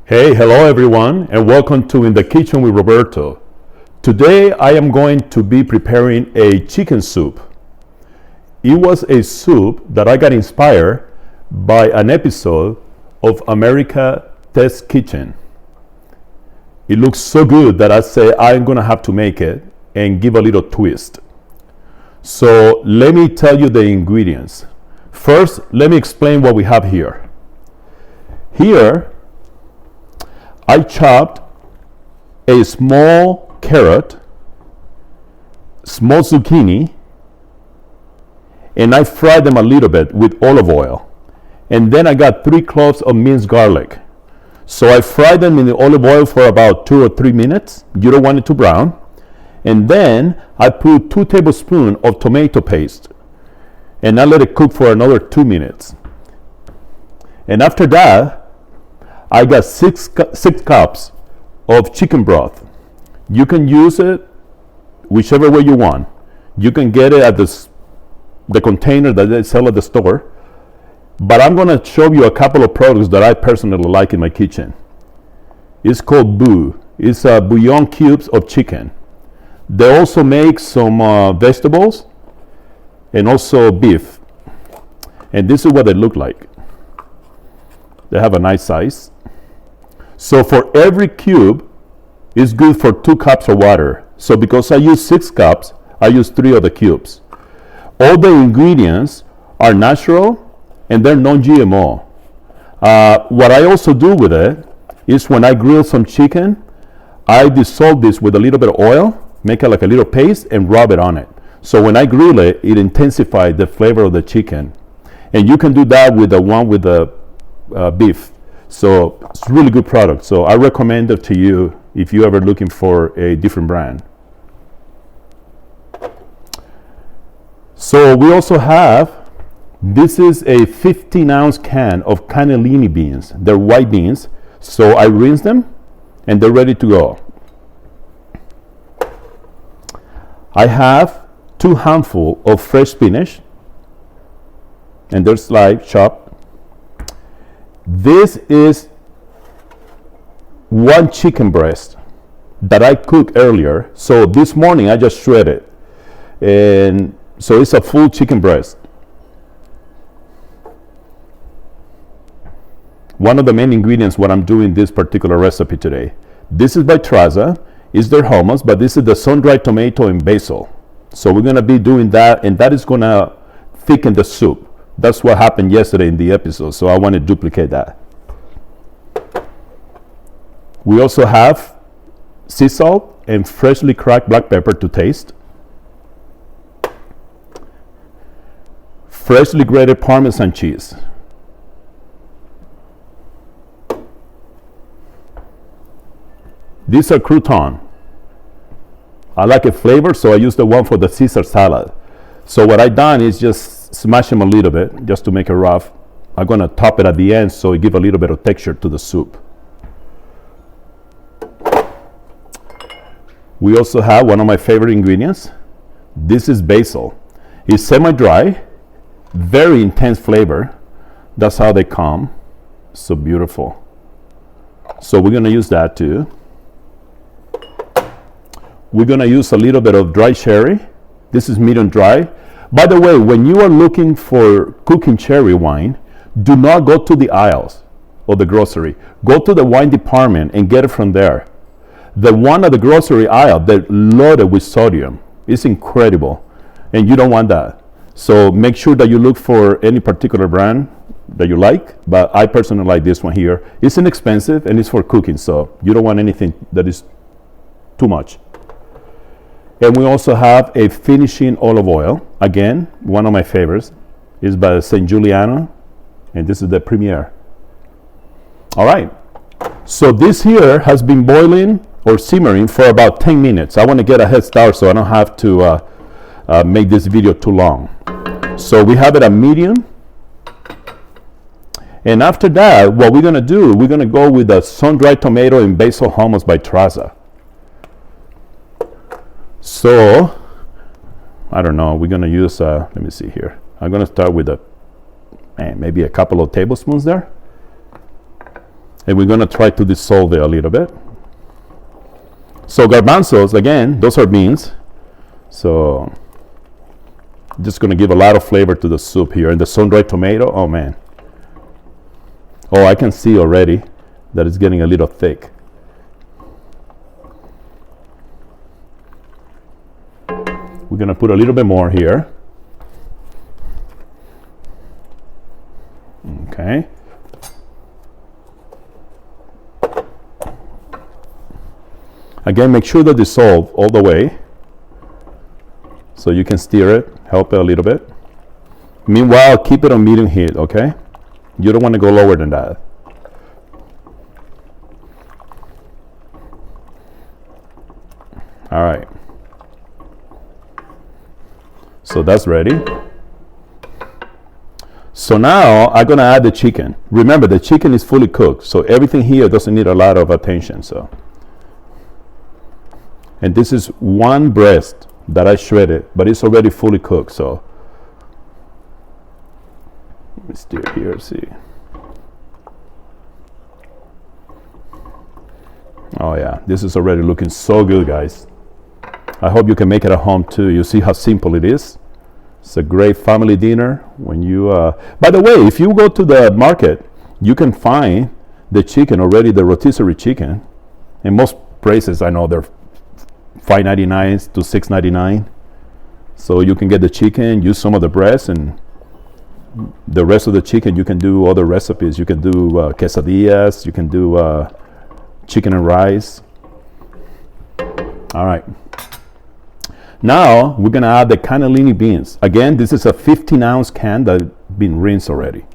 Hey, hello everyone, and welcome to In the Kitchen with Roberto. Today I am going to be preparing a chicken soup. It was a soup that I got inspired by an episode of America Test Kitchen. It looks so good that I say I'm gonna have to make it and give a little twist. So let me tell you the ingredients. First, let me explain what we have here. Here, I chopped a small carrot, small zucchini, and I fried them a little bit with olive oil. And then I got 3 cloves of minced garlic. So I fried them in the olive oil for about 2 or 3 minutes. You don't want it to brown. And then I put 2 tablespoons of tomato paste. And I let it cook for another 2 minutes. And after that, I got 6 cups of chicken broth. You can use it whichever way you want. You can get it at the container that they sell at the store. But I'm going to show you a couple of products that I personally like in my kitchen. It's called Boo. It's bouillon cubes of chicken. They also make some vegetables and also beef. And this is what they look like. They have a nice size. So for every cube, it's good for 2 cups of water. So because I use 6 cups, I use 3 of the cubes. All the ingredients are natural and they're non-GMO. What I also do with it is when I grill some chicken, I dissolve this with a little bit of oil, make it like a little paste, and rub it on it. So when I grill it, it intensifies the flavor of the chicken. And you can do that with the one with the beef. So it's a really good product. So I recommend it to you if you're ever looking for a different brand. So we also have, this is a 15-ounce can of cannellini beans. They're white beans. So I rinse them and they're ready to go. I have 2 handfuls of fresh spinach and they're sliced, chopped. This is 1 chicken breast that I cooked earlier. So this morning I just shredded. And so it's a full chicken breast. One of the main ingredients what I'm doing this particular recipe today. This is by Traza. It's their hummus, but this is the sun-dried tomato and basil. So we're gonna be doing that, and that is gonna thicken the soup. That's what happened yesterday in the episode, so I want to duplicate that. We also have sea salt and freshly cracked black pepper to taste. Freshly grated Parmesan cheese. These are croutons. I like a flavor, so I use the one for the Caesar salad. So what I've done is just smash them a little bit just to make it rough. I'm going to top it at the end so it gives a little bit of texture to the soup. We also have one of my favorite ingredients. This is basil. It's semi-dry, very intense flavor. That's how they come. So beautiful. So we're going to use that too. We're going to use a little bit of dry cherry. This is medium dry. By the way, when you are looking for cooking cherry wine, do not go to the aisles of the grocery. Go to the wine department and get it from there. The one at the grocery aisle, they're loaded with sodium. It's incredible, and you don't want that. So make sure that you look for any particular brand that you like, but I personally like this one here. It's inexpensive and it's for cooking, so you don't want anything that is too much. And we also have a finishing olive oil. Again, one of my favorites is by St. Giuliano, and this is the Premier. All right, so this here has been boiling or simmering for about 10 minutes. I want to get a head start so I don't have to make this video too long. So we have it at medium. And after that, what we're going to do, we're going to go with the sun-dried tomato and basil hummus by Traza. So, I don't know, we're going to use, let me see here. I'm going to start with maybe a couple of tablespoons there. And we're gonna try to dissolve it a little bit. So garbanzos, again, those are beans. So just gonna give a lot of flavor to the soup here. And the sun-dried tomato, oh man. Oh, I can see already that it's getting a little thick. We're gonna put a little bit more here. Okay. Again, make sure to dissolve all the way so you can stir it, help it a little bit. Meanwhile, keep it on medium heat, okay? You don't want to go lower than that. All right. So that's ready. So now I'm gonna add the chicken. Remember, the chicken is fully cooked, so everything here doesn't need a lot of attention. So, and this is one breast that I shredded, but it's already fully cooked. So let me stir here, see. Oh yeah, this is already looking so good, guys. I hope you can make it at home too. You see how simple it is. It's a great family dinner. When you, by the way, if you go to the market, you can find the chicken already, the rotisserie chicken. In most places, I know they're $5.99 to $6.99. So you can get the chicken, use some of the breast, and the rest of the chicken you can do other recipes. You can do quesadillas. You can do chicken and rice. All right. Now we're gonna add the cannellini beans. Again, this is a 15-ounce can that's been rinsed already.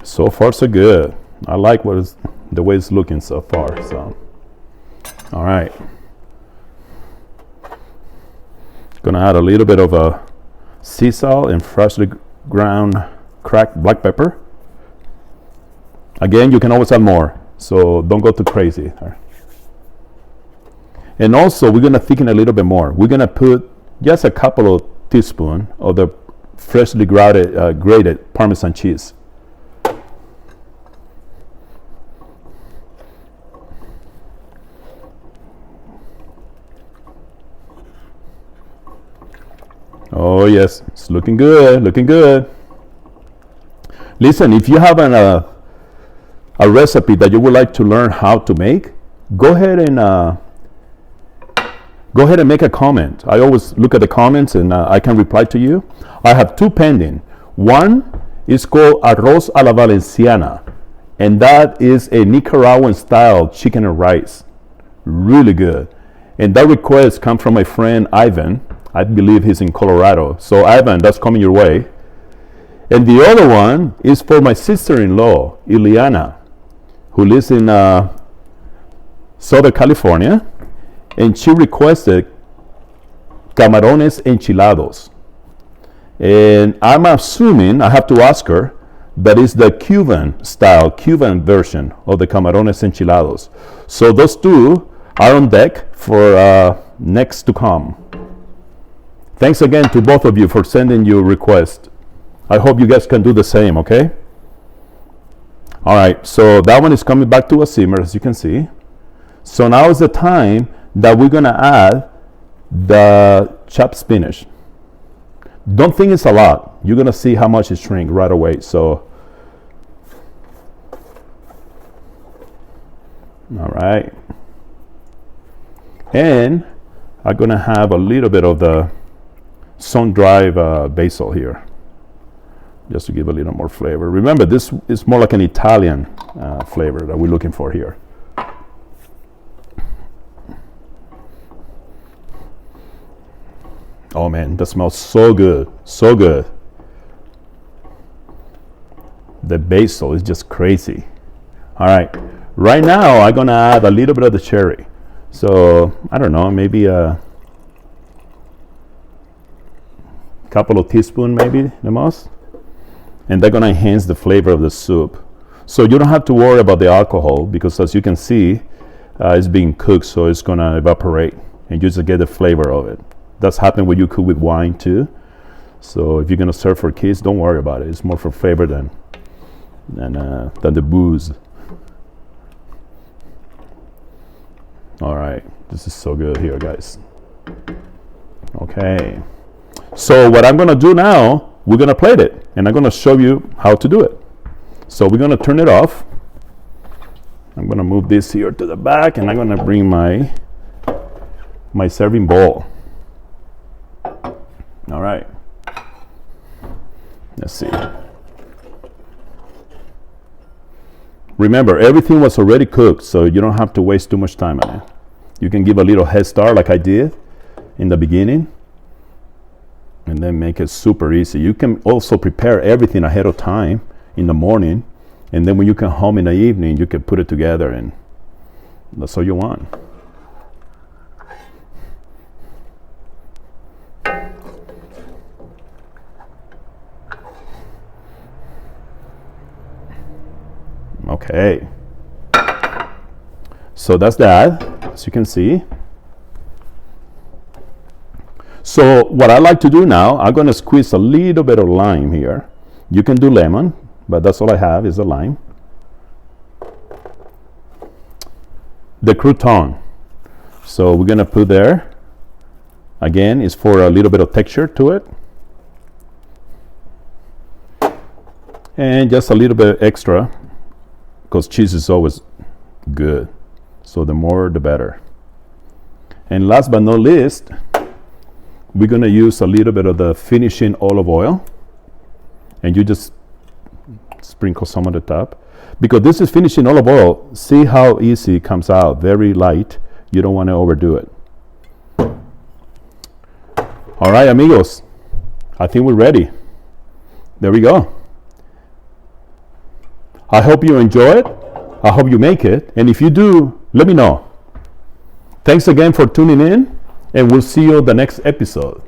So far, so good. I like the way it's looking so far. So, all right. Gonna add a little bit of sea salt and freshly ground cracked black pepper. Again, you can always add more, so don't go too crazy. And also, we're gonna thicken a little bit more. We're gonna put just a couple of teaspoons of the freshly grated Parmesan cheese. Oh yes, it's looking good, looking good. Listen, if you have a recipe that you would like to learn how to make, go ahead and make a comment. I always look at the comments and I can reply to you. I have two pending. One is called Arroz a la Valenciana, and that is a Nicaraguan style chicken and rice. Really good. And that request comes from my friend Ivan. I believe he's in Colorado. So Ivan, that's coming your way. And the other one is for my sister-in-law, Italiana, who lives in Southern California, and she requested camarones enchilados. And I'm assuming, I have to ask her, that is the Cuban style, Cuban version of the camarones enchilados. So those two are on deck for next to come. Thanks again to both of you for sending your request. I hope you guys can do the same, okay? All right, so that one is coming back to a simmer, as you can see. So now is the time that we're gonna add the chopped spinach. Don't think it's a lot. You're gonna see how much it shrinks right away. So, all right. And I'm gonna have a little bit of the sun-dried basil here, just to give a little more flavor. Remember, this is more like an Italian flavor that we're looking for here. Oh man, that smells so good, so good. The basil is just crazy. All right, right now I'm gonna add a little bit of the cherry. So I don't know, maybe a couple of teaspoons, maybe the most. And they're gonna enhance the flavor of the soup. So you don't have to worry about the alcohol, because as you can see, it's being cooked, so it's gonna evaporate and you just get the flavor of it. That's happened when you cook with wine too. So if you're gonna serve for kids, don't worry about it. It's more for flavor than the booze. All right, this is so good here, guys. Okay, so what I'm gonna do now, we're gonna plate it, and I'm gonna show you how to do it. So we're gonna turn it off. I'm gonna move this here to the back, and I'm gonna bring my serving bowl. All right, let's see. Remember, everything was already cooked, so you don't have to waste too much time on it. You can give a little head start like I did in the beginning, and then make it super easy. You can also prepare everything ahead of time in the morning, and then when you come home in the evening, you can put it together, and that's all you want. Okay, so that's that, as you can see. So what I like to do now, I'm going to squeeze a little bit of lime here. You can do lemon, but that's all I have is the lime. The crouton, so we're going to put there. Again, it's for a little bit of texture to it. And just a little bit extra, because cheese is always good. So the more, the better. And last but not least, we're going to use a little bit of the finishing olive oil. And you just sprinkle some on the top. Because this is finishing olive oil, see how easy it comes out, very light. You don't want to overdo it. All right, amigos, I think we're ready. There we go. I hope you enjoy it. I hope you make it. And if you do, let me know. Thanks again for tuning in, and we'll see you the next episode.